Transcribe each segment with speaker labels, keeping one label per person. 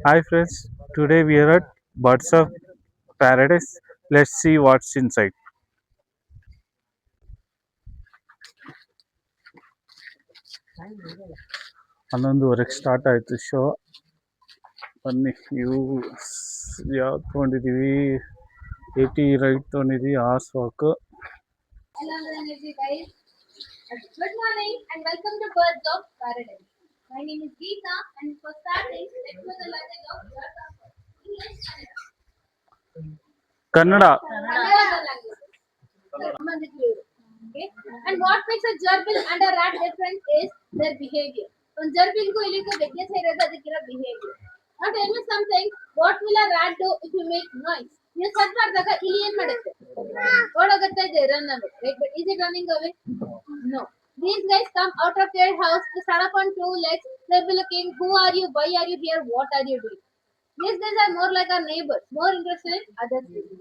Speaker 1: Hi friends, today we are at Birds of Paradise. Let's see what's inside. 11:30 start ಆಯಿತು show. ಬನ್ನಿ ಇವು ಯಾವ್ದು ತೊಗೊಂಡಿದ್ದೀವಿ, 80 ರೈಟ್ ತೊಗೊಂಡಿದ್ದೀವಿ, horse walk.
Speaker 2: Hello energy guys. Good morning and welcome to Birds of Paradise. My name is Geeta and for starting, let's do the language of Birds of English
Speaker 1: Kannada.
Speaker 2: language. Okay. And what makes a gerbil and a rat different is their behavior. ಒಂದು ಜರ್ಬಿಲ್ಗೂ ಇಲ್ಲಿಗೂ ವ್ಯತ್ಯಾಸ ಇರೋದು ಅದಕ್ಕಿರೋ behaviour. Now tell me something. What will a rat do if you make noise? ನೀವು search ಮಾಡಿದಾಗ ಇಲ್ಲಿ ಏನ್ ಮಾಡುತ್ತೆ? ಓಡೋಗುತ್ತಾ ಇದೆ, run away. Right? But is it running away? No. These guys come out of their house to stand up on two legs. They'll be looking, who are you? Why are you here? What are you doing? These guys are more like our neighbors, more interested in other people.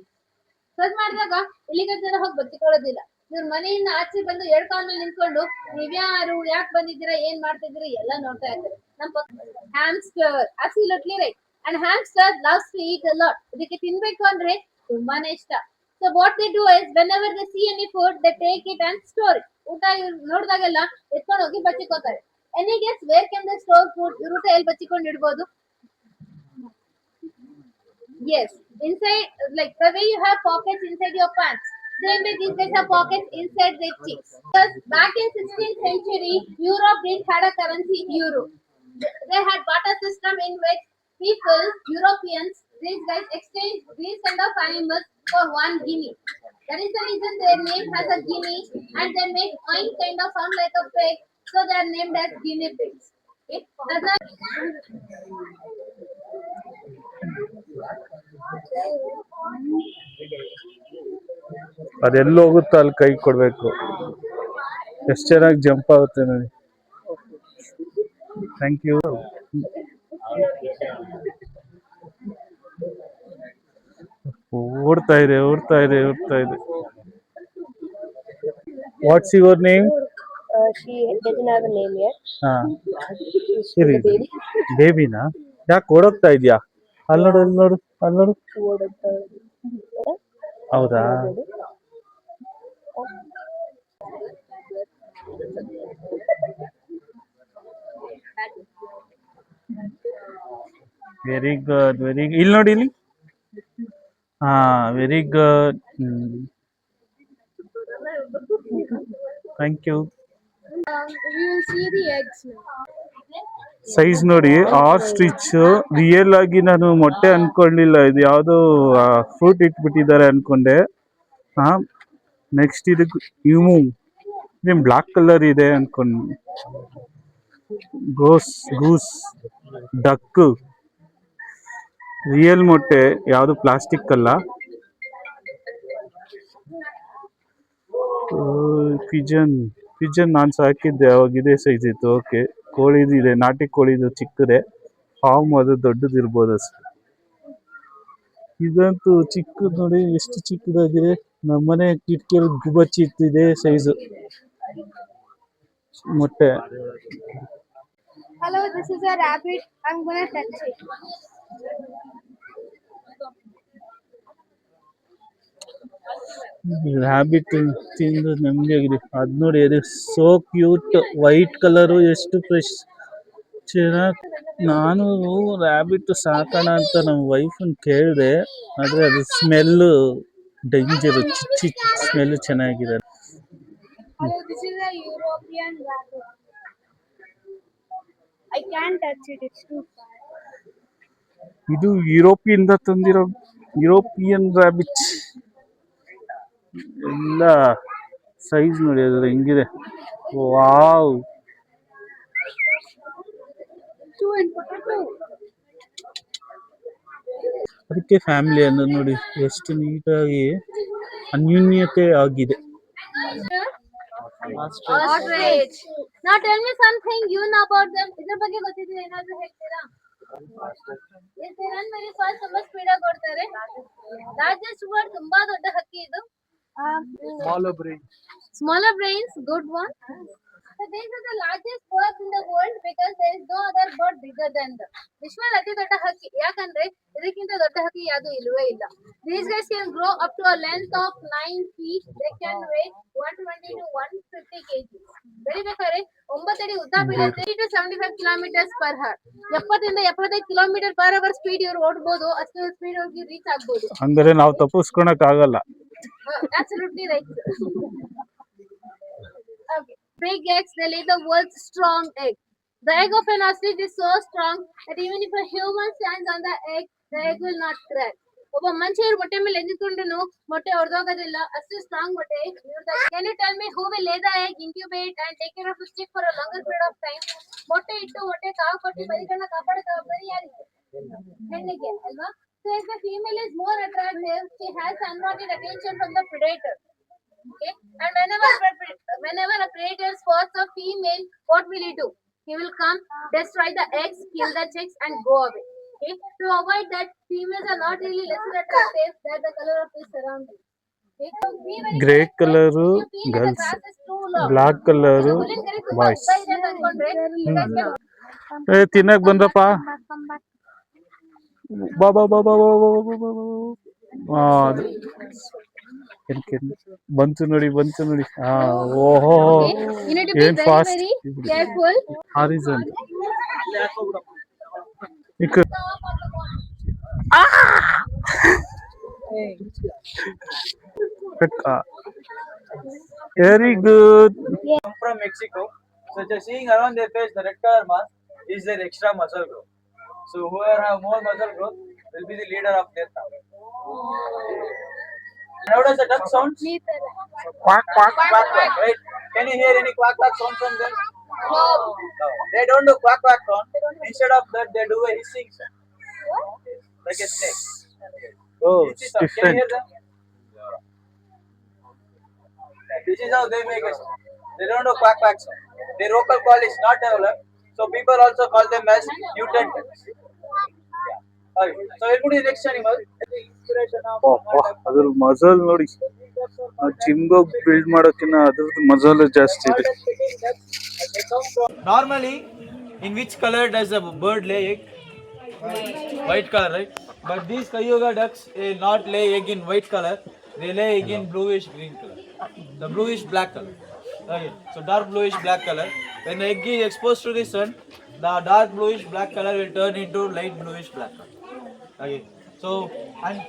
Speaker 2: Search ಮಾಡಿದಾಗ ಇಲ್ಲಿಗೆ ಜನ ಹೋಗಿ ಬಚ್ಚಿಕೊಳ್ಳೋದಿಲ್ಲ. ಇವ್ರ ಮನೆಯಿಂದ ಆಚೆ ಬಂದು ಎರಡ್ ಕಾಲ್ ಮೇಲೆ ನಿಂತ್ಕೊಂಡು ನೀವ್ಯಾರು, ಯಾಕೆ ಬಂದಿದ್ದೀರಾ, ಏನ್ ಮಾಡ್ತಿದ್ದೀರಾ ಎಲ್ಲ ನೋಡ್ತಾ ಇರ್ತಾರೆ. ನಮ್ಮ hamster absolutely right. And hamster loves to eat a lot. ಇದಕ್ಕೆ ತಿನ್ಬೇಕು ಅಂದ್ರೆ ತುಂಬಾನೇ ಇಷ್ಟ. So what they do is whenever they see any food they take it and store it. ಊಟ ನೋಡಿದಾಗೆಲ್ಲ ಎತ್ಕೊಂಡು ಹೋಗಿ ಬಚ್ಚಿಕೋತಾರೆ. Any guess where can they store food? ಇವ್ರ ಊಟ ಎಲ್ಲಿ ಬಚ್ಚಿಕೊಂಡು ಇಡ್ಬೋದು? Yes, inside, like the way you have pockets inside your pants, same way these guys have pockets inside their cheeks. Because back in 16th century, Europe didn't had a currency euro. They had barter system in which people, Europeans, these guys exchange these kind of animals for one guinea. That is the reason their name has a guinea, and they make one kind of sound like a pig, so they are named as guinea pigs. Okay?
Speaker 1: ಅದೆಲ್ಲ ಹೋಗುತ್ತೋ ಅಲ್ಲಿ ಕೈ ಕೊಡಬೇಕು. ಎಷ್ಟು ಚೆನ್ನಾಗಿ jump ಆಗುತ್ತೆ ನೋಡಿ. Thank you. ಓಡ್ತಾ ಇದೆ. What's your name?
Speaker 3: She doesn't have a name yet.
Speaker 1: ಹಾ,
Speaker 3: She's
Speaker 1: ಸರಿ.
Speaker 3: a baby.
Speaker 1: ಬೇಬಿನಾ? ಯಾಕೆ ಓಡೋಗ್ತಾ ಇದೆಯಾ? ಅಲ್ಲಿ ನೋಡು. ಹೌದಾ? Very good. ಇಲ್ಲಿ ನೋಡಿ, ಇಲ್ಲಿ. ಹಾ, very good. Thank you.
Speaker 2: We will see the eggs now.
Speaker 1: Size ನೋಡಿ, ಆಸ್ಟ್ರಿಚ್. ರಿಯಲ್ ಆಗಿ ನಾನು ಮೊಟ್ಟೆ ಅನ್ಕೊಳ್ಳಿಲ್ಲ, ಇದು ಯಾವ್ದೋ ಫ್ರೂಟ್ ಇಟ್ಬಿಟ್ಟಿದ್ದಾರೆ ಅನ್ಕೊಂಡೆ. ಹಾ, ನೆಕ್ಸ್ಟ್ ಇದಕ್ಕೆ ಇವು ಬ್ಲಾಕ್ ಕಲರ್ ಇದೆ ಅನ್ಕೊಂಡು. ಗೂಸ್, ಡಕ್, ರಿಯಲ್ ಮೊಟ್ಟೆ, ಯಾವುದು ಪ್ಲಾಸ್ಟಿಕ್ ಅಲ್ಲ. ಪಿಜನ್ ನಾನು ಸಾಕಿದ್ದೆ ಅವಾಗ, ಇದೇ ಸೈಜ್ ಇತ್ತು. ಓಕೆ, ಕೋಳಿದು ಇದೆ, ನಾಟಿ ಕೋಳಿದು ಚಿಕ್ಕದೆ. ಫಾರ್ಮ್ ಅದು ದೊಡ್ಡದು ಇರ್ಬೋದು ಅಷ್ಟೆ. ಇದಂತೂ ಚಿಕ್ಕದು ನೋಡಿ, ಎಷ್ಟು ಚಿಕ್ಕದಾಗಿದೆ. ನಮ್ಮನೆ ಕಿಟಕಿಯಲ್ಲಿ ಗುಬಚ್ಚಿತ್ತಿದೆ ಸೈಜು ಮೊಟ್ಟೆ.
Speaker 2: Hello, this is a rabbit. I'm gonna touch it.
Speaker 1: Habit ತಿಂದು ನೆಮ್ಮದಿ ಆಗಿದೆ. ಅದ್ ನೋಡಿ, ಅದು ಸೋ ಕ್ಯೂಟ್. ವೈಟ್ ಕಲರು, ಎಷ್ಟು ಫ್ರೆಶ್, ಚೆನ್ನಾಗಿ. ನಾನು ರ್ಯಾಬಿಟ್ ಸಾಕೋಣ ಅಂತ ನಮ್ಮ ವೈಫನ್ ಕೇಳಿದೆ, ಆದರೆ ಅದು ಸ್ಮೆಲ್ಲು ಡೇಂಜರು. ಚಿಚ್ಚಿ ಸ್ಮೆಲ್ ಚೆನ್ನಾಗಿದೆ.
Speaker 2: Hello, this is a European rabbit. I can't touch it, it's too far.
Speaker 1: ಇದು ಯುರೋಪಿಯಿಂದ ತಂದಿರೋ ಯುರೋಪಿಯನ್ ರ್ಯಾಬಿಟ್. ಎಲ್ಲ ಸೈಜ್ ನೋಡಿ ಅದ್ರ ಹೆಂಗಿದೆ. ವಾವ್. ಅದಕ್ಕೆ ಫ್ಯಾಮಿಲಿ ಅನ್ನೋದು ನೋಡಿ, ಎಷ್ಟು ನೀಟಾಗಿ ಅನ್ಯೂನ್ಯತೆ ಆಗಿದೆ.
Speaker 2: Ostrich. Now tell me something you know about them. ಇದ್ರ ಬಗ್ಗೆ ಗೊತ್ತಿದ್ರೆ ಏನಾದ್ರೂ ಹೇಳ್ತೀರಾ? Yes, they run very fast, ತುಂಬಾ ಸ್ಪೀಡ್ ಆಗಿ ಓಡ್ತಾರೆ. Largest bird, ತುಂಬಾ ದೊಡ್ಡ ಹಕ್ಕಿ ಇದು. Smaller brains, good one. So these are the largest birds in the world because there is no other bird bigger than them. ವಿಶ್ವದ ಅತಿ ದೊಡ್ಡ ಹಕ್ಕಿ ಯಾಕಂದ್ರೆ ಇದಕ್ಕಿಂತ ದೊಡ್ಡ ಹಕ್ಕಿ ಯಾವುದು ಇಲ್ಲವೇ ಇಲ್ಲ. These guys can grow up to a length of 9 feet. They can weigh 120 to 150 kg. ಬೆಳಿಬೇಕಾದ್ರೆ 9 ಅಡಿ ಉದ್ದ ಬೀಳುತ್ತೆ. 30 to 75 kilometers per hour. 70 ಇಂದ 75 ಕಿಲೋಮೀಟರ್ ಪರ್ ಅವರ್ ಸ್ಪೀಡ್ ಇವರು ಓಡಬಹುದು. ಅಷ್ಟು ಸ್ಪೀಡ್ ಹೋಗಿ ರೀಚ್ ಆಗಬಹುದು.
Speaker 1: ಅಂದರೆ ನಾವು ತಪ್ಪಿಸ್ಕೊಳಕ್ ಆಗಲ್ಲ.
Speaker 2: Absolutely right. Okay. Big eggs, they lay the world's strong egg. The egg of an ostrich is so strong that even if a human stands on the egg will not crack. ಒಬ್ಬ ಮನುಷ್ಯರು ಮೊಟ್ಟೆ ಮೇಲೆ ಎದ್ದುಕೊಂಡ್ರು ಮೊಟ್ಟೆ ಹೊಡೆದೋಗೋದಿಲ್ಲ, ಅಷ್ಟು strong ಮೊಟ್ಟೆ. Can you tell me who will lay the egg, incubate and take care of the chick for a longer period of time? ಮೊಟ್ಟೆ ಇಟ್ಟು ಮೊಟ್ಟೆ ಕಾವು ಕೊಟ್ಟು ಮರಿಗಳನ್ನ ಕಾಪಾಡೋ ಬರೀ ಯಾರಿಗೆ? ಹೆಣ್ಣಿಗೆ ಅಲ್ವಾ? So if the female is more attractive, she has unwanted attention from the predator. Okay, and whenever a predator spots a female, what will he do? He will come, destroy the eggs, kill the chicks, and go away. Okay, to avoid that, females are not really less attractive than the color of their surroundings. Okay, so be very
Speaker 1: Grey
Speaker 2: careful.
Speaker 1: color
Speaker 2: If you feel that the
Speaker 1: girls,
Speaker 2: grass is too long,
Speaker 1: black colour
Speaker 2: ಅದು ಹುಲ್ಲಿನ ಕಡೆ ತುಂಬಾ
Speaker 1: boys.
Speaker 2: ಉದ್ದ ಇದೆ ಅಂತ ಅನ್ಕೊಂಡ್ರೆ, you guys can
Speaker 1: ತಿನ್ನಕ್ ಬಂದ್ರಪ್ಪ. ಬಾ ಬಾ ಬಾ ಬಾ ಬಾ ಬಾ ಬಾ ಬಾ ಬಾ. ಆ, ಅದು. ಬಂತು ನೋಡಿ. ಓಹೋ,
Speaker 2: you need to be
Speaker 1: ಏನ್
Speaker 2: very
Speaker 1: fast.
Speaker 2: very careful.
Speaker 1: Harrison very good.
Speaker 4: Come from Mexico. So just seeing around their face, the red color mask is their extra muscle growth. So whoever have more muscle growth will be the leader of their family. And how does the duck sound?
Speaker 1: Quack quack.
Speaker 4: Quack quack, right? Can you hear any quack quack sound from them? No. They don't do quack quack sound. Instead of that, they do a hissing sound, like a snake.
Speaker 1: Oh,
Speaker 4: Hissing
Speaker 1: it's
Speaker 4: sound. Can you
Speaker 1: different.
Speaker 4: hear them? This is how they make a sound. They don't do quack quack sound. Their vocal call is not developed, so people also call them as mutant ducks. Yeah. Sorry. So we'll go to the next animal. The inspiration of
Speaker 1: ಅದ್ರ ಮಜಲ್ ನೋಡಿ. ಜಿಮ್ಗೋಗ್ build ಮಾಡೋಕಿನ್ನ ಅದ್ರದ್ದು ಮಜಲ್ ಜಾಸ್ತಿ ಇದೆ.
Speaker 4: Normally, in which color does a bird lay egg? White color, right? But these Cayuga ducks not lay egg in white color. They lay egg in bluish green color. The bluish black color. Okay. So dark bluish black color. When the egg is exposed to the sun, the dark bluish black color will turn into light bluish black color. Okay. So I'm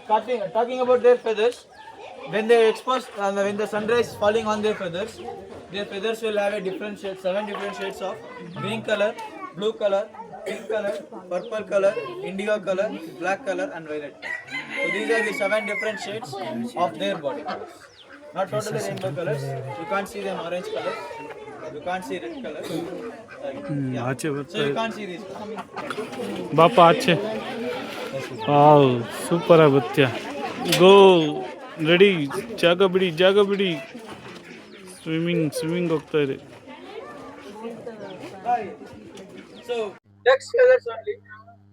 Speaker 4: talking about their feathers. When they exposed, when the sunrise is falling on their feathers will have a different shade, 7 different shades of green color, blue color, pink color, purple color, indigo color, black color, and violet color. So these are the 7 different shades of their body colors. Not totally rainbow colors. You can't see them orange color. You can't see red color. Yeah.
Speaker 1: ಆಚೆ
Speaker 4: So
Speaker 1: ಬರ್ತಾ
Speaker 4: you
Speaker 1: ಇದೆ.
Speaker 4: can't see these colors.
Speaker 1: ಬಾಪ ಆಚೆ. Wow, super ಆಗುತ್ತೆ. ಗೋ, ready. ಜಾಗ ಬಿಡಿ. Swimming ಹೋಗ್ತಾ ಇದೆ.
Speaker 4: So ducks feathers only.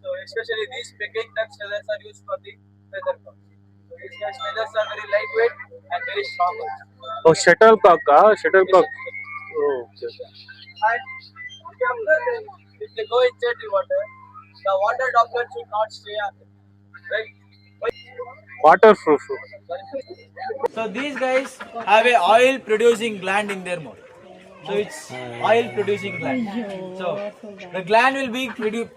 Speaker 4: So especially these peking ducks feathers are used for the feather pouch. So these guys feathers are very lightweight and very strong.
Speaker 1: ಓ, shuttlecock.
Speaker 4: And if you observe them, if they go inside the water droplets should not stay on them. Right?
Speaker 1: Water proof.
Speaker 4: So these guys have a oil producing gland in their mouth. So it's oil producing gland. So the gland will be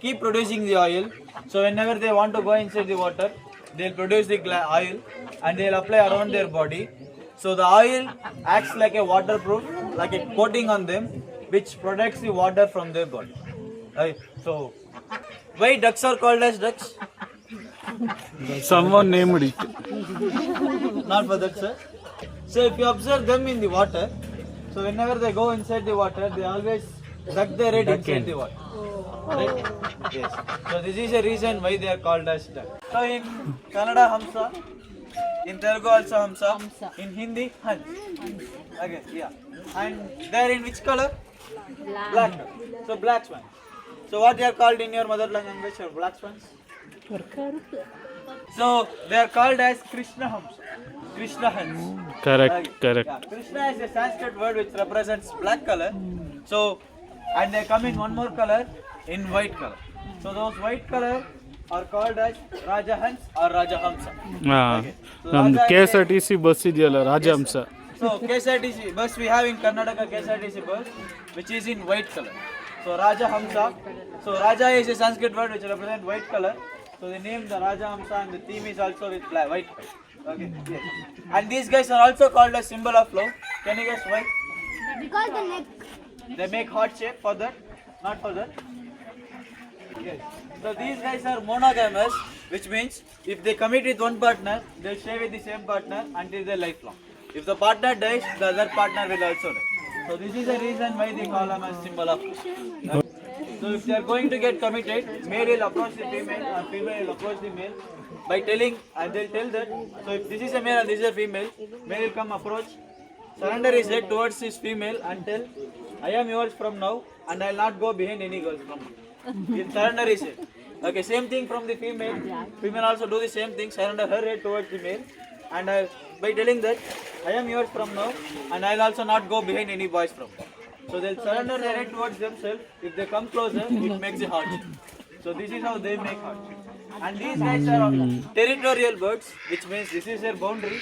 Speaker 4: keep producing the oil. So whenever they want to go inside the water, they'll produce the oil and they'll apply around their body. So the oil acts like a waterproof, like a coating on them, which protects the water from their body. Right? So why ducks are called as ducks?
Speaker 1: Someone named it.
Speaker 4: Not for that, sir. So if you observe them in the water, so whenever they go inside the water, they always duck their head inside the water. Right? Yes. So this is a reason why they are called as duck. So in Kannada, Hamsa. In Telugu also Hamsa. In Hindi, Hans. Okay, yeah. And they are in which color? Black. So black swans. So what they are called in your mother language? Or black swans? So they are called as Krishna Hamsa. Krishna Hans.
Speaker 1: Correct.
Speaker 4: Yeah. Krishna is a Sanskrit word which represents black color. So, and they come in one more color, in white color. So those white color are called as Rajahans or Rajahamsa.
Speaker 1: ಹಾಂ
Speaker 4: Okay. So
Speaker 1: ನಮ್ದು
Speaker 4: Raja
Speaker 1: K
Speaker 4: is
Speaker 1: S R T C bus ಇದೆಯಲ್ಲ Rajahamsa.
Speaker 4: So KSRTC bus we have in Karnataka, KSRTC bus which is in white color. So Raja Hamsa. So Raja is a Sanskrit word which represents white color. So they name the Raja Hamsa and the theme is also with black, white color. Okay. Yes. And these guys are also called a symbol of love. Can you guess why?
Speaker 2: Because the neck.
Speaker 4: They make heart shape for that, not for that. Yes. So these guys are monogamous, which means if they commit with one partner, they'll stay with the same partner until their lifelong. If the partner dies, the other partner will also die. So this is the reason why they call them as symbol of love. So if they are going to get committed, male will approach the female or female will approach the male by telling, and they'll tell that. So if this is a male and this is a female, male will come approach, surrender his head towards his female and tell, I am yours from now and I will not go behind any girls from now. He'll surrender his head. Okay, same thing from the female. Female also do the same thing, surrender her head towards the male and by telling that I am yours from now and I will also not go behind any boys from now. So they'll surrender their head towards themselves. If they come closer, it makes a heart. So this is how they make heart. And these guys are territorial birds, which means this is their boundary.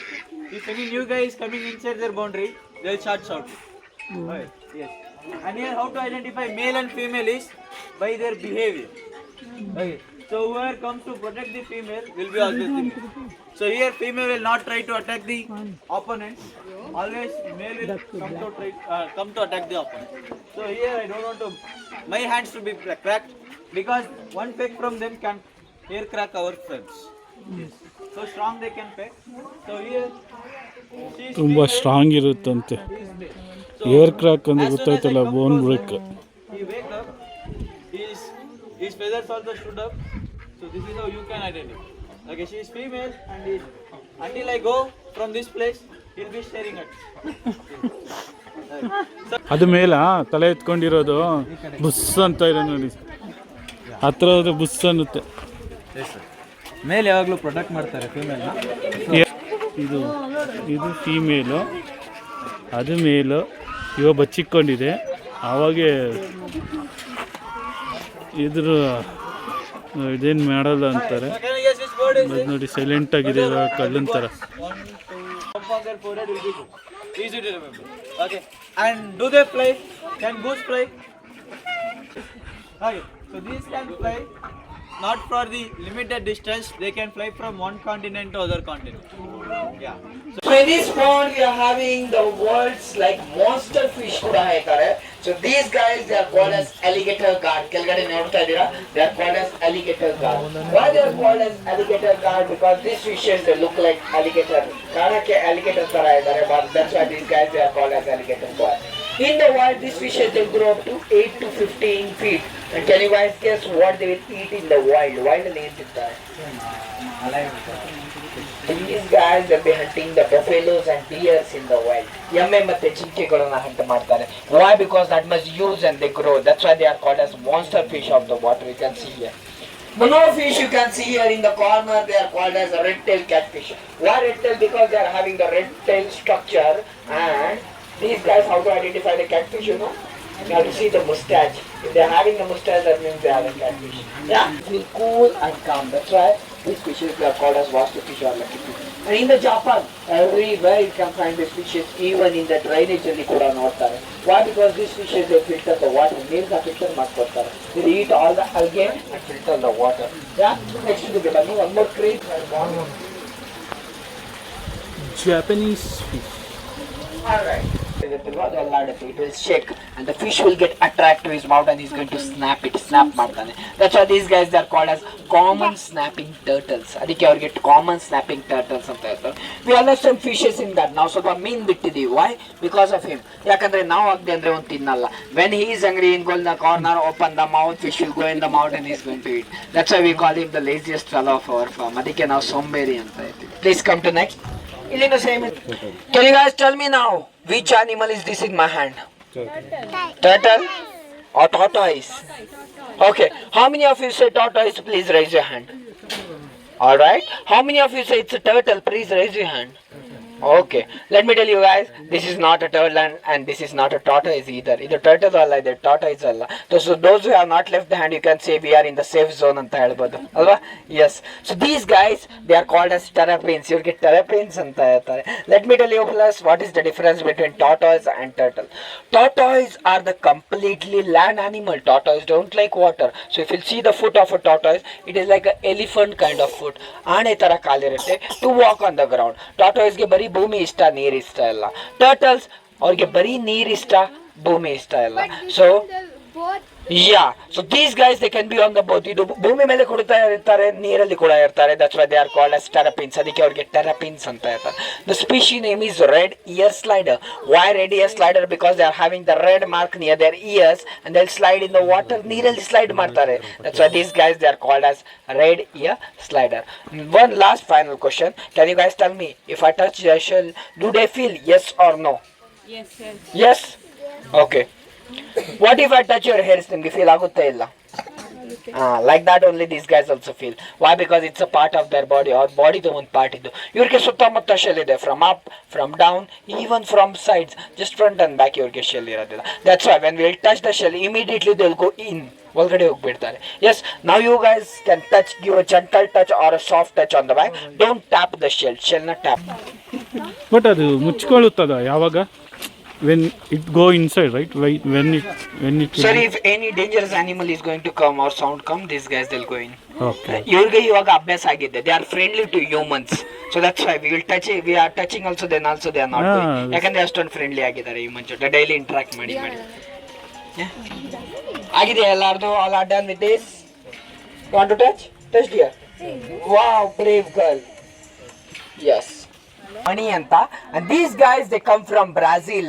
Speaker 4: If any new guy is coming inside their boundary, they'll start shouting. Right. Yes. And here how to identify male and female is by their behavior. Okay. So whoever comes to protect the female will be always the male. So here female will not try to attack the opponent. Always male will come to attack the opponent. So here I don't want to my hands to be cracked because one peck from them can hair crack our friends. Yes. So strong they can peck. So here she is
Speaker 1: ತುಂಬ
Speaker 4: female,
Speaker 1: strong ಇರುತ್ತಂತೆ.
Speaker 4: he is male. So
Speaker 1: air crack ಅಂದ್ರೆ
Speaker 4: as soon as I
Speaker 1: ಗೊತ್ತಾಯ್ತಲ್ಲ,
Speaker 4: come
Speaker 1: bone
Speaker 4: closer,
Speaker 1: break.
Speaker 4: he wake up, his feathers also stood up. So this is how you can identify. Okay, she is female and until I go from this place, he'll be staring at me.
Speaker 1: ಅದು ಮೇಲ ತಲೆ ಎತ್ಕೊಂಡಿರೋದು ಬುಸ್ ಅಂತ ಇದೆ ನೋಡಿ, ಹತ್ರ ಹೋದ್ರೆ ಬುಸ್ ಅನ್ನುತ್ತೆ.
Speaker 4: ಮೇಲೆ ಯಾವಾಗಲೂ ಪ್ರೊಟೆಕ್ಟ್ ಮಾಡ್ತಾರೆ ಫೀಮೇಲ್ನ.
Speaker 1: ಇದು ಇದು ಫೀಮೇಲು, ಅದು ಮೇಲು. ಇವಾಗ ಬಚ್ಚಿಕೊಂಡಿದೆ, ಆವಾಗೆ ಇದ್ರ ಇದೇನು ಮಾಡಲ್ಲ ಅಂತಾರೆ.
Speaker 4: Can you guess which bird is
Speaker 1: ಅದು
Speaker 4: it?
Speaker 1: ನೋಡಿ ಸೈಲೆಂಟ್ ಆಗಿದೆ, ಇವಾಗ ಕಳ್ಳನ ಥರ.
Speaker 4: 1, 2, jump on their forehead will be good. Easy to remember. Okay. And do they fly? Can goose fly? Okay. So these can fly not for the limited distance. They can fly from one continent to other continent. Yeah.
Speaker 5: So in this pond we are having the world's like monster fish kuda haikare. So these guys they are called as alligator guard. Kelgade nodta idira, they are called as alligator guard. Why they are called as alligator guard? Because these fishes they look like alligator. Kanake alligator tara idare, but that's why these guys they are called as alligator guard. In the wild these fishes they grow up to 8 to 15 feet. And can you guys guess what they will eat in the wild? Wild and eat it. These guys will be hunting the buffaloes and deers in the wild. ಎಮ್ಮೆ ಮತ್ತೆ ಜಿಂಕೆಗಳನ್ನ hunt ಮಾಡ್ತಾರೆ. Why? Because that much use and they grow. That's why they are called as monster fish of the water. You can see here. Another fish you can see here in the corner, they are called as a red-tailed catfish. Why red-tailed? Because they are having the red-tail structure. And these guys, how to identify the catfish, you know? You have to see the mustache. If they are having the mustache, that means they are a catfish. Yeah, feel cool and calm. That's why these fishes they are called as vastu fish or lucky fish. And in the Japan, everywhere you can find these fishes, even in the drainage ಅಲ್ಲಿ ಕೂಡ ನೋಡ್ತಾರೆ. Why? Because these fishes they filter the water. ನೀರನ್ನ filter ಮಾಡ್ಕೊಡ್ತಾರೆ. They eat all the algae and filter the water. Yeah. Next to the bottom, one more crate.
Speaker 1: Japanese fish.
Speaker 5: Alright. It will shake and the fish will get attracted to his mouth and he's going to snap ಮಾಡ್ತಾನೆ. That's why these guys they are called as common snapping turtles. ಅದಕ್ಕೆ ಅವ್ರಿಗೆ common snapping turtles ಅಂತ ಹೇಳ್ತಾರೆ. We understand fishes in that. ನಾವು ಸ್ವಲ್ಪ ಮೀನ್ ಬಿಟ್ಟಿದ್ದೀವಿ. Why? Because of him. ಯಾಕಂದ್ರೆ ನಾವು ಆಗದೆ ಅಂದ್ರೆ ಅವ್ನು ತಿನ್ನಲ್ಲ. When he is hungry, in the corner, open the mouth, fish will go in the mouth and he is going to eat. That's why we call him the laziest fellow of our farm. ಅದಕ್ಕೆ ನಾವು ಸೋಂಬೇರಿ ಅಂತ ಹೇಳ್ತೀವಿ. Please come to next. ಇಲ್ಲಿಂದ same. Can you guys tell me now? Which animal is this in my hand? Turtle or tortoise? Okay. How many of you say tortoise? Please raise your hand. Alright. How many of you say it's a turtle? Please raise your hand. Okay, let me tell you guys, this is not a turtle and this is not a tortoise either. Either turtle ಅಲ್ಲ either tortoise ಅಲ್ಲ. So those who have not left the hand, you can say we are in the safe zone ಅಂತ ಹೇಳ್ಬೋದು ಅಲ್ವಾ? Yes. So these guys, they are called as terrapins. ಇವ್ರಿಗೆ terrapins ಅಂತ ಹೇಳ್ತಾರೆ. Let me tell you plus what is the difference between tortoise and turtle. Tortoise are the completely land animal. Tortoise don't like water. So if you see the foot of a tortoise, it is like an elephant kind of foot. ಆನೆ ತರ ಕಾಲಿರುತ್ತೆ to walk on the ground. Tortoise ಗೆ ಬರೀ ಭೂಮಿ ಇಷ್ಟ, ನೀರು ಇಷ್ಟ ಇಲ್ಲ. Turtles ಅವ್ರಿಗೆ ಬರೀ ನೀರು ಇಷ್ಟ, ಭೂಮಿ ಇಷ್ಟ ಇಲ್ಲ. So Yeah, so these guys they can be on the both. ಇದು ಭೂಮಿ ಮೇಲೆ ಕೊಡ್ತಾ ಇರ್ತಾರೆ, ನೀರಲ್ಲಿ ಕೂಡ ಇರ್ತಾರೆ. That's why they are called as terrapins. ಅದಕ್ಕೆ ಅವ್ರಿಗೆ terrapins ಅಂತ ಹೇಳ್ತಾರೆ. The species name is red ear slider. Why red ear slider? Because they are having the red mark near their ears and they'll slide in the water. ನೀರಲ್ಲಿ slide ಮಾಡ್ತಾರೆ. That's why these guys they are called as red ear slider. One last final question. Can you guys tell me if I touch their shell, do they feel yes or no?
Speaker 6: Yes, yes.
Speaker 5: Yes? Okay. What if I touch your hairs? ನಿಮ್ಗೆ feel ಆಗುತ್ತೆ ಇಲ್ಲ? Like that only these guys also feel. Why? Because it's a part of their body. Or body the one part ಇದು. ಇವ್ರಿಗೆ ಸುತ್ತಮುತ್ತ shell ಇದೆ. From up, from down, even from sides. Just front and back ಇವ್ರಿಗೆ shell ಇರೋದಿಲ್ಲ. That's why when we'll touch the shell, immediately they'll go in. ಒಳಗಡೆ ಹೋಗ್ಬಿಡ್ತಾರೆ. Yes, now you guys can touch, give a gentle touch or a soft touch on the back. Don't tap the shell. Shell ನ tap.
Speaker 1: But ಅದು ಮುಚ್ಕೊಳ್ಳುತ್ತದ ಯಾವಾಗ? when it go inside, right? when it
Speaker 5: Sir, if any dangerous animal is going to come or sound come, these guys they'll go in.
Speaker 1: okay.
Speaker 5: ಇವ್ರಿಗೆ ಇವಾಗ ಅಭ್ಯಾಸ ಆಗಿದೆ. They are friendly to humans. So that's why we will touch it. We are touching also, then also they are not going. ಯಾಕಂದ್ರೆ ಅಷ್ಟೊಂದು friendly ಆಗಿದ್ದಾರೆ human ಜೊತೆ daily interact ಮಾಡಿ. ಆಗಿದೆ ಎಲ್ಲಾರ್ದು? all are done with this? Want to touch? Touch dear. Wow, brave girl. Yes. Mani anta, and these guys they come from Brazil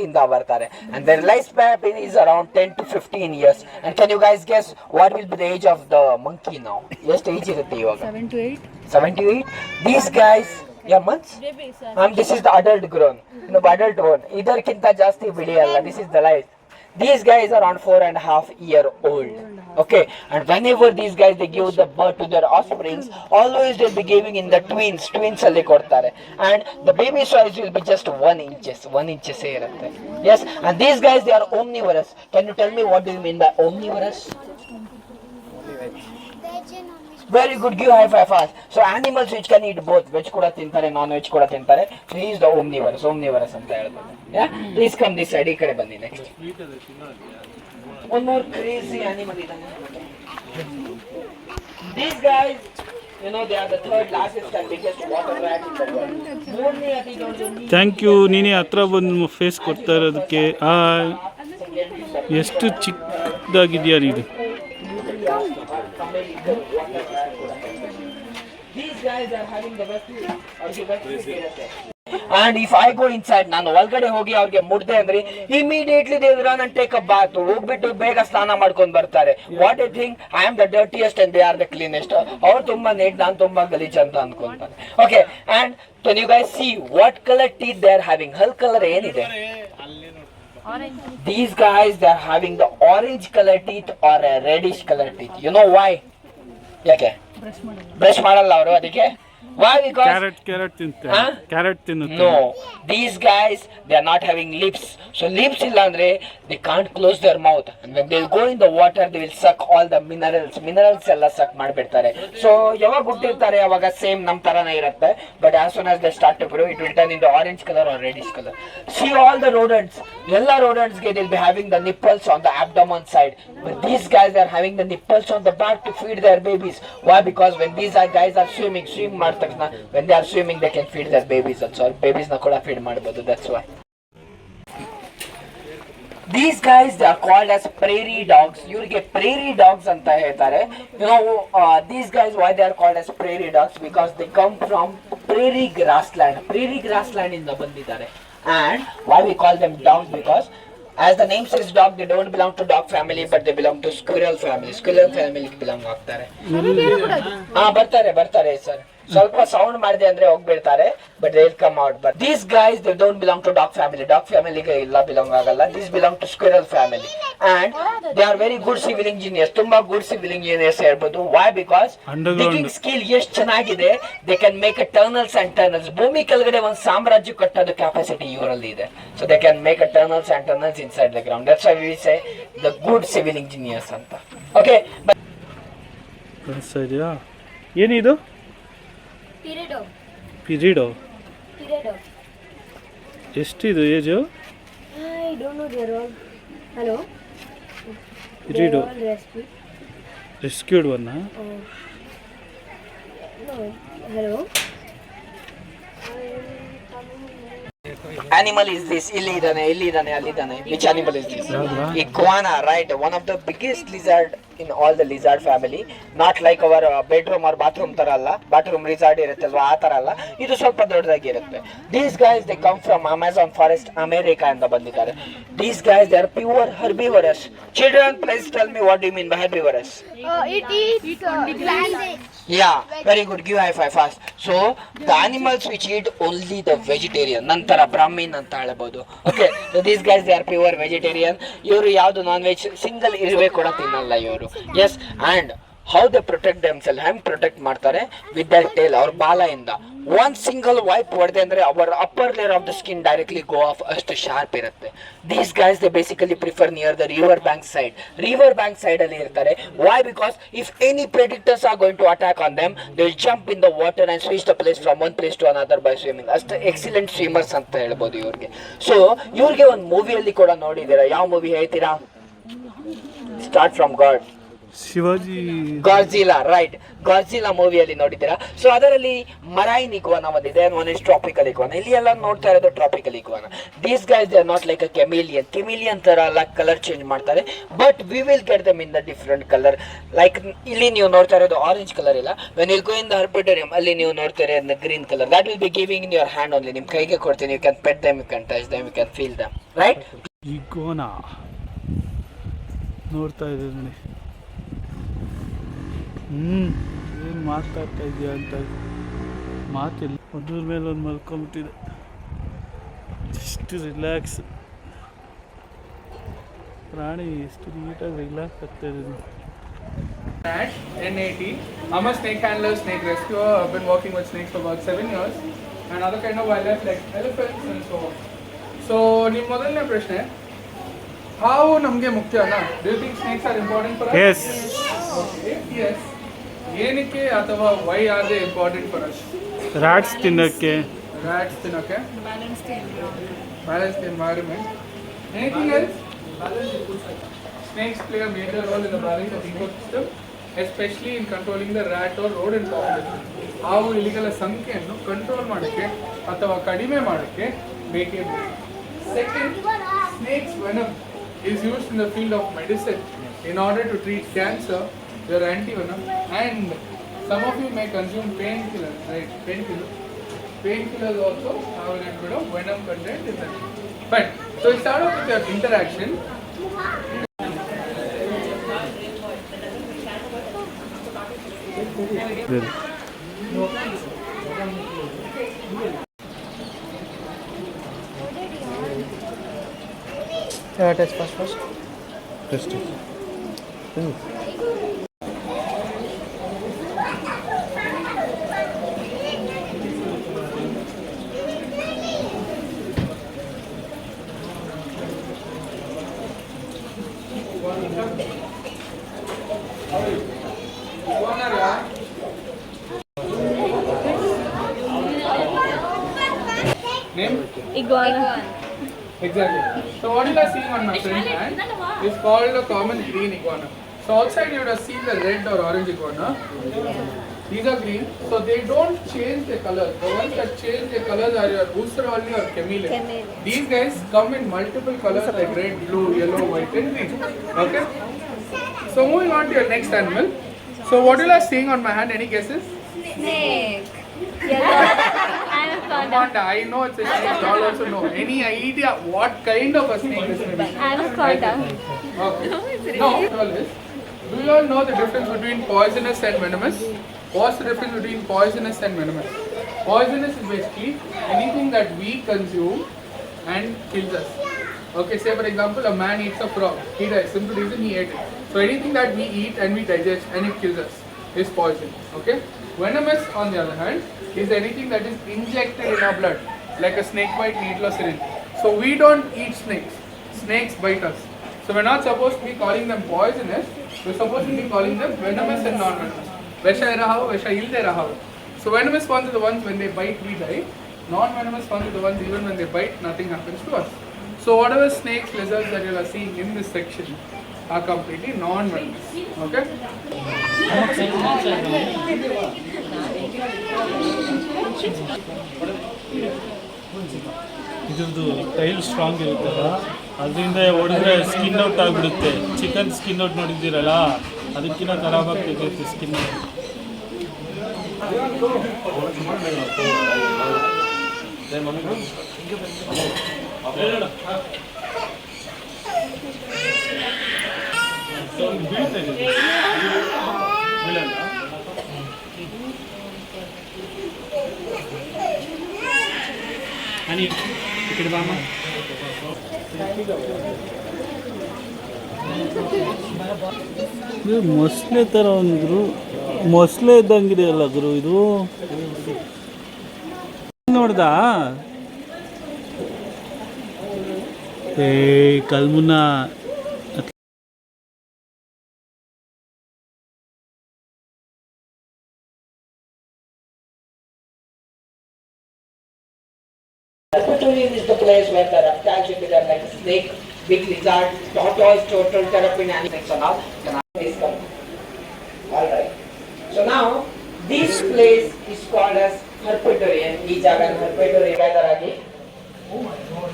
Speaker 5: ಇಂದ ಬರ್ತಾರೆ, and their lifespan is around 10 to 15 years. And can you guys guess what will be the age of the monkey now? ಎಷ್ಟು age ಇರುತ್ತೆ ಇವಾಗ?
Speaker 6: 7 to 8.
Speaker 5: 7 to 8. These guys, yeah, months?
Speaker 6: Baby, sir.
Speaker 5: This is the adult grown. No, adult one. ಇದಕ್ಕಿಂತ ಜಾಸ್ತಿ ಬಿಳಿ ಅಲ್ಲ. This is the life. These guys are around 4.5 year old. Okay, and whenever these guys they give the birth to their offsprings, always they'll be giving in the twins ಅಲ್ಲಿ ಕೊಡ್ತಾರೆ, and the baby size will be just 1 inches ಇರುತ್ತೆ. Yes, and these guys they are omnivorous. Can you tell me what do you mean by omnivorous? Very good, give high five fast. So animals which can eat both, veg ಕೂಡ ತಿಂತಾರೆ, non veg ಕೂಡ ತಿಂತಾರೆ. So he is the omnivorous ಅಂತ ಹೇಳ್ಬೋದು. Yeah, please come this side, ಈ ಕಡೆ ಬನ್ನಿ next. One more crazy animal ಇದನ್ನ. These guys, you know, they are the third largest and biggest water rat in the world. ಮೂರನೇ ಅತಿ ದೊಡ್ಡ.
Speaker 1: Thank you. ನೀನೇ ಹತ್ರ ಬಂದು ಫೇಸ್ ಕೊಡ್ತಾ ಇರೋದಕ್ಕೆ. ಎಷ್ಟು ಚಿಕ್ಕದಾಗಿದೆಯಾ ಇದು?
Speaker 5: These guys are having the best and if I go inside, ನಾನು ಒಳಗಡೆ ಹೋಗಿ ಅವ್ರಿಗೆ ಮುಟ್ದೆ ಅಂದ್ರೆ immediately they will run and take a bath. ಹೋಗ್ಬಿಟ್ಟು ಬೇಗ ಸ್ನಾನ ಮಾಡ್ಕೊಂಡು ಬರ್ತಾರೆ. What they think I am the dirtiest and they are the cleanest. ಅವ್ರು ತುಂಬಾ ನೀಟ್, ನಾನು ತುಂಬಾ ಗಲೀಜ್ ಅಂತ ಅನ್ಕೊಂತಾರೆ. Okay, and can you guys see what color teeth they are having? Hull colour ಏನಿದೆ? These guys they are having the orange color teeth or a reddish color teeth. You know why? ಯಾಕೆ brush ಮಾಡಲ್ಲ ಅವರು ಅದಕ್ಕೆ? Why? Because
Speaker 1: carrot ತಿನ್ನುತ್ತೆ.
Speaker 5: No, these guys they are not having lips. So lips ಇಲ್ಲ ಅಂದ್ರೆ they can't close their mouth, and when they go in the water they will suck all the minerals ಎಲ್ಲ suck ಮಾಡಿಬಿಡ್ತಾರೆ. So ಯಾವಾಗ ಹುಟ್ಟಿರ್ತಾರೆ ಅವಾಗ same ನಮ್ಮ ತರನೇ ಇರುತ್ತೆ, but as soon as they start to grow it will turn into orange color or reddish color. See all the rodents, ಎಲ್ಲ rodents ಗೆ they'll be having the nipples on the abdomen side, but these guys are having the nipples on the back to feed their babies. Why? Because when these guys are swim ಮಾಡ್ತಾರೆ, when they are swimming they can feed their babies also. Babies na kuda feed ಮಾಡಬಹುದು. That's why these guys they are called as prairie dogs. ಇವ್ರಿಗೆ prairie dogs ಅಂತ ಹೇಳ್ತಾರೆ. You know these guys why they are called as prairie dogs? Because they come from prairie grassland ಇಂದ ಬಂದಿದ್ದಾರೆ. And why we call them dogs? Because as the name says dog, they don't belong to dog family but they belong to squirrel family. Squirrel family belong ಆಗ್ತಾರೆ. ಬರ್ತಾರೆ sir. ಸ್ವಲ್ಪ sound ಮಾಡಿದೆ ಅಂದ್ರೆ ಹೋಗ್ಬಿಡ್ತಾರೆ, but they will come out. But these guys they don't belong to dog family. Dog ಫ್ಯಾಮಿಲಿಗೆ ಇಲ್ಲ belong ಆಗಲ್ಲ. This belong to squirrel family and they are very good civil engineers. ತುಂಬಾ ಗುಡ್ ಸಿವಿಲ್ ಇಂಜಿನಿಯರ್ಸ್ ಹೇಳ್ಬೋದು. Why? Because digging skill ಎಷ್ಟು ಚೆನ್ನಾಗಿದೆ. They can make a tunnels and tunnels. ಭೂಮಿ ಕೆಳಗಡೆ ಒಂದು ಸಾಮ್ರಾಜ್ಯ ಕಟ್ಟೋದು ಕೆಪಾಸಿಟಿ ಇವರಲ್ಲಿ ಇದೆ. So they can make a tunnels and tunnels inside the ground. That's why we say the good civil engineers ಅಂತ. ಓಕೆ,
Speaker 1: ಸರಿಯಾ? ಏನಿದು? ಪಿರಿಡೋ. ಎಷ್ಟಿದು age?
Speaker 3: I don't know, they're all. Hello?
Speaker 1: ಪಿರಿಡೋ
Speaker 3: All rescued.
Speaker 1: ರೆಸ್ಕ್ಯೂಡ್ ಒನ್ನ.
Speaker 3: No. Hello?
Speaker 5: Animal is this. ಇಲ್ಲಿ ಇದಾನೆ, ಅಲ್ಲಿದ್ದಾನೆ. Which animal is this? Iguana, right? One of the biggest lizard in all the lizard family. Not like our bedroom or bathroom ತರ ಅಲ್ಲ. Bathroom lizard ಇರುತ್ತಲ್ವಾ, ಆ ತರ ಅಲ್ಲ. ಇದು ಸ್ವಲ್ಪ ದೊಡ್ಡದಾಗಿರುತ್ತೆ. These guys they come from Amazon forest, America ಅಂತ ಬಂದಿದ್ದಾರೆ. These guys they are pure herbivorous. Children, please tell me what do you mean by herbivorous?
Speaker 2: It eats plants.
Speaker 5: Yeah, very good. Give high five fast. So the animals which eat only the vegetarian. ನಂತರ Brahmin ಅಂತ ಹೇಳ್ಬೋದು. Okay, so these guys they are pure vegetarian. ಇವರು ಯಾವುದು non veg single ಇರುವೆ ಕೂಡ ತಿನ್ನಲ್ಲ ಇವರು. Yes, and how they protect themselves, ಹೆಂಗ್ ಪ್ರೊಟೆಕ್ಟ್ ಮಾಡ್ತಾರೆ? with their tail, ಅವ್ರ ಬಾಲದಿಂದ one single wipe ಹೊಡೆದೆ ಅಂದ್ರೆ ಅವರ upper layer of the skin directly go off, ಅಷ್ಟು ಶಾರ್ಪ್ ಇರುತ್ತೆ. These guys they basically prefer near the river bank side ಅಲ್ಲಿ ಇರ್ತಾರೆ. Why? Because if any predators are going to attack on them, they will jump in the water and switch the place from one place to another by swimming. ಅಷ್ಟು excellent swimmers ಅಂತ ಹೇಳ್ಬೋದು ಇವ್ರಿಗೆ. So ಇವ್ರಿಗೆ ಒಂದು ಮೂವಿಯಲ್ಲಿ ಕೂಡ ನೋಡಿದ್ದೀರಾ. ಯಾವ movie ಹೇಳ್ತೀರಾ? Start from God.
Speaker 1: Shivaji.
Speaker 5: Godzilla, right. Godzilla ಮೂವಿಯಲ್ಲಿ ನೋಡಿದ್ದೀರಾ. ಸೊ ಅದರಲ್ಲಿ ಮರೈನ್ ಇಗ್ವಾನ ಒಂದಿದೆ, ಒಂದು ಟ್ರಾಪಿಕಲ್ ಇಗ್ವಾನ. ಇಲ್ಲಿ ಎಲ್ಲ ನೋಡ್ತಾ ಇರೋದು tropical iguana. These guys they are not like a chameleon ತರ ಅಲ್ಲ, ಕಲರ್ ಚೇಂಜ್ ಮಾಡ್ತಾರೆ. But we will get them in the different colour. Like ಇಲ್ಲಿ ನೀವು ನೋಡ್ತಾ ಇರೋದು ಆರೆಂಜ್ ಕಲರ್ ಇಲ್ಲ. When will go in the herpetarium ಅಲ್ಲಿ ನೀವು ನೋಡ್ತಾ ಇರೋದು green colour. That will be giving in your hand only. ನಿಮ್ ಕೈಗೆ ಕೊಡ್ತೀನಿ. You can pet them, you can touch them, you can feel dum, right?
Speaker 1: ಇಗೋನಾ ನೋಡ್ತಾ ಇದ್ದೀವಿ ನೋಡಿ. ಏನು ಮಾತಾಡ್ತಾ ಇದೆಯಾ ಅಂತ ಮಾತಿಲ್ಲ. ಒಂದ್ರ ಮೇಲೆ ಒಂದು ಮಲ್ಕೊಂಬಿಟ್ಟಿದೆ. ಎಷ್ಟು ರಿಲ್ಯಾಕ್ಸ್. ಪ್ರಾಣಿ ಎಷ್ಟು ನೀಟಾಗಿ ರಿಲ್ಯಾಕ್ಸ್ ಆಗ್ತಾ ಇದೆ.
Speaker 6: NAT. I'm a snake handler, snake rescuer. I've been working with snakes for about 7 years and other kind of wildlife like elephants and so on. So, ನಿಮ್ಮ ಮೊದಲನೇ ಪ್ರಶ್ನೆ, ಹಾವು ನಮಗೆ ಮುಖ್ಯನಾ? Do you think snakes are important for us?
Speaker 1: Yes.
Speaker 6: Okay, yes. ಏನಕ್ಕೆ ಅಥವಾ why are they important for us?
Speaker 1: Rots ತಿನ್ನೋಕ್ಕೆ.
Speaker 6: Rats ತಿನ್ನೋಕ್ಕೆ. Balance the environment. Anything else? Snakes play a major role in the balance of ecosystem, especially in controlling the rat or rodent population. ಹಾವು ಇಲಿಗಳ ಸಂಖ್ಯೆಯನ್ನು control ಮಾಡೋಕ್ಕೆ ಅಥವಾ ಕಡಿಮೆ ಮಾಡೋಕ್ಕೆ ಬೇಕೇ ಬೇಕು. Second, snakes venom is used in the field of medicine in order to treat cancer. They are anti-venom, and some of you may consume painkillers, right? Painkillers also have a little bit of venom content in them. Fine. So we start off with your interaction.
Speaker 5: Test first.
Speaker 1: Test.
Speaker 6: Name?
Speaker 3: Iguana.
Speaker 6: Exactly. So what you are seeing on my friend's hand is called a common green iguana. So outside you would have seen the red or orange iguana. These are green, so they don't change their color. The ones that change their colors are your Usarali or chameleon. These guys come in multiple colors like red, blue, yellow, white and green. Okay? So moving on to your next animal. So what you are seeing on my hand, any guesses?
Speaker 3: Snake.
Speaker 6: Anaconda. I know it's a snake, you all also know. Any idea what kind of a snake this may be?
Speaker 3: Anaconda.
Speaker 6: Okay. No, all this. Do you all know the difference between poisonous and venomous? What's the difference between poisonous and venomous? Poisonous is basically anything that we consume and kills us. Okay, say for example, a man eats a frog. He dies. Simple reason, he ate it. So anything that we eat and we digest and it kills us is poison. Okay. Venomous, on the other hand, is anything that is injected in our blood, like a snake bite, needle or syringe. So we don't eat snakes. Snakes bite us. So we're not supposed to be calling them poisonous. We're supposed to be calling them venomous and non-venomous. Vesha irahao, vesha ilde rahao. So venomous ones are the ones when they bite we die. Non-venomous ones are the ones even when they bite nothing happens to us. So whatever snakes, lizards that you are seeing in this section are completely non-venomous. Okay?
Speaker 1: ಇದ್ರದ್ದು tail strong ಇರುತ್ತಲ್ಲ, ಅದರಿಂದ ಹೊಡೆದ್ರೆ skin out ಆಗಿಬಿಡುತ್ತೆ. Chicken skin out ನೋಡಿದ್ದೀರಲ್ಲ, ಅದಕ್ಕಿಂತ ಖರಾಬ್ ಆಗ್ತೈತೆ skin. ಇದು ಮೊಸಳೆ ಥರ ಒಂದು ಮೊಸಳೆ ಇದ್ದಂಗಿದೆ ಅಲ್ಲ ಗುರು ಇದು. ನೋಡ್ದ ಕಲ್ಮುನ್ನ
Speaker 5: Herpetarian is the place where the reptiles will be there, like snake, big lizard, tortoise, turtle, terrapin, animals and all. Alright. So now, this place is called as Herpetarian. Ee jaga Herpetarian gather agi.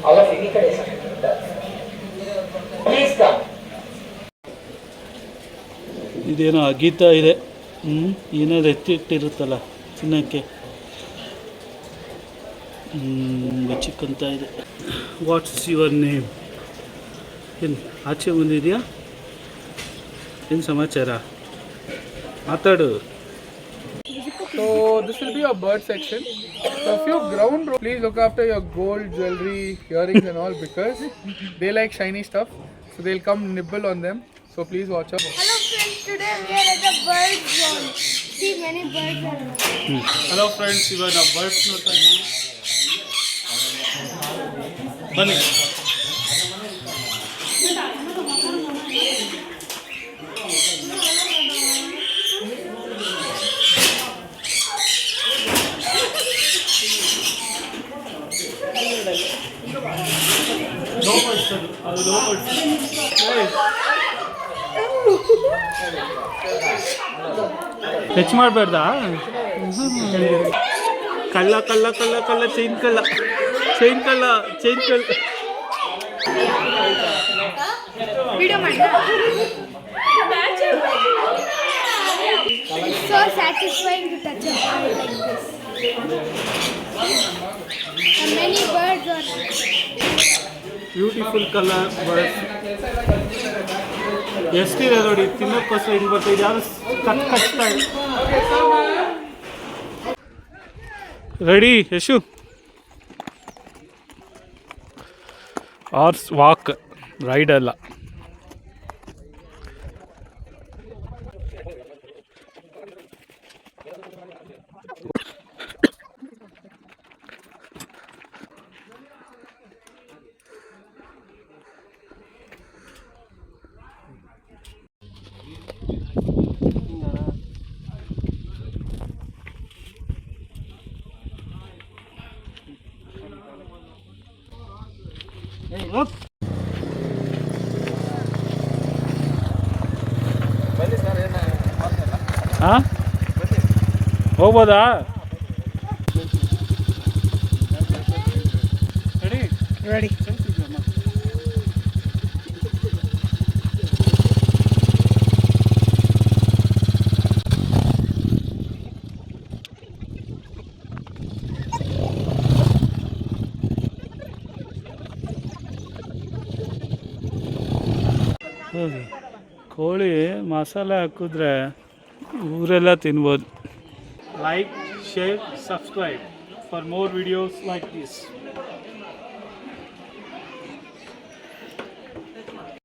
Speaker 5: All of you kade please come.
Speaker 1: ಇದೇನೋ ಅಗೀತಾ ಇದೆ. ಏನಾದ್ರು ಎತ್ತಿಟ್ಟಿರುತ್ತಲ್ಲ ತಿನ್ನೋಕ್ಕೆ, ಚಿಕ್ಕಂತ ಇದೆ. What's your name? ಏನು ಆಚೆ ಬಂದಿದೆಯಾ? ಏನು ಸಮಾಚಾರ? ಮಾತಾಡು.
Speaker 6: So this will be your bird section. So if you're ground roll, please look after your gold jewelry, earrings and all, because they like shiny stuff. So they'll come nibble on them. So please watch out.
Speaker 3: Hello friends, today we are at the bird zone. See many birds are there.
Speaker 1: Hello friends, ಇವಾಗ ನಾವು birds ನೋಡ್ತಾ ಇದ್ದೀವಿ. ಬನ್ನಿ. Touch ಮಾಡಬೇಡ್ದಾ? ಕಳ್ಳ ಕಳ್ಳ ಕಳ್ಳ ಕಳ್ಳ chain ಕಳ್ಳ ಚೈನ್ ಕಳ್ಳ ಚೈನ್ ಕಳ್ಳ.
Speaker 3: Video It's so satisfying to touch a bird like this. And many birds are
Speaker 1: beautiful colour birds. ಎಷ್ಟಿದೆ ನೋಡಿ, ತಿನ್ನೋಕ್ಕೋಸ್ಕರ ಹಿಂಗೆ ಬರ್ತಾಯಿದೆ. ಯಾರು ಕಚ್ತಾ ಇದೆ. Ready Yashu? Horse walk ride ಅಲ್ಲ. ಹಾಂ, ಹೋಗ್ಬೋದಾ? Ready ready. ಕೋಳಿ ಮಸಾಲೆ ಹಾಕಿದ್ರೆ ಊರೆಲ್ಲ ತಿನ್ಬೋದು. like, share, subscribe for more videos like this.